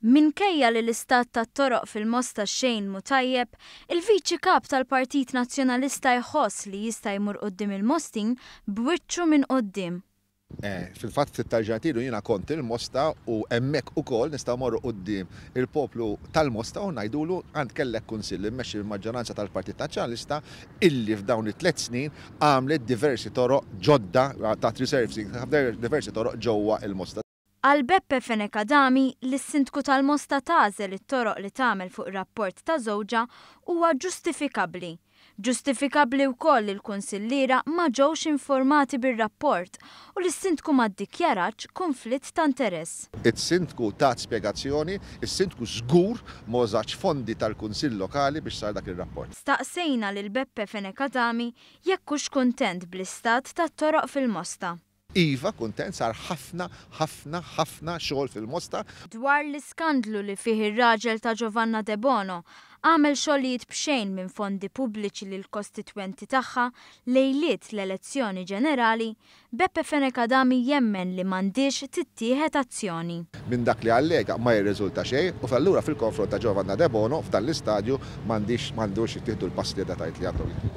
Minkejja li l-istat tat-toroq fil-Mosta xejn mhu tajjeb, il-Viċi Kap tal-Partit Nazzjonalista jħoss li jista' jmur quddiem il-Mostin b'wiċċu minn quddiem. Fil-fatt fit-tarġatilu jiena kont il-Mosta u hemmhekk ukoll nistgħu morru quddiem il-poplu tal-Mosta u ngħidulu għand kellek kunsill immexxi l-maġġoranza tal-Partit Nazzjonalista illi f'dawn it-3 snin għamlet diversi toroq ġodda ta' resurfacing, diversi toroq ġewwa il-Mosta. Għal Beppe Fenekadami li s-sindku tal-Mosta tagħżel it-toroq li tagħmel fuq ir-rapport ta' żewġa huwa ġustifikabbli. Ġustifikabbli wkoll li l-kunsillira ma ġewx informati bir-rapport u li s-sindku ma ddikjarax konflitt ta' interess. Is-sindku tat spjegazzjoni, is-sindku żgur ma użax fondi tal-Kunsill Lokali biex sar dak ir-rapport. Staqsejna lil Beppe Fenekadami jekk hux kuntent bl-istat tat-toroq fil-Mosta. Iva, kuntent sar ħafna xogħol fil-Mosta. Dwar l-iskandlu li fih ir-raġel ta' Giovanna De Bono għamel xogħlijiet b'xejn minn fondi pubbliċi lil kostitwenti tagħha lejliet l-elezzjoni ġenerali, Beppe Fenekadami jemmen li m'għandix tittieħed azzjoni. Minn dak li allega ma jirriżulta xejn u allura fil-konfront ta' Giovanna De Bono f'dan l-istadju m'għandux jittieħdu l-pass li tajt li għandu.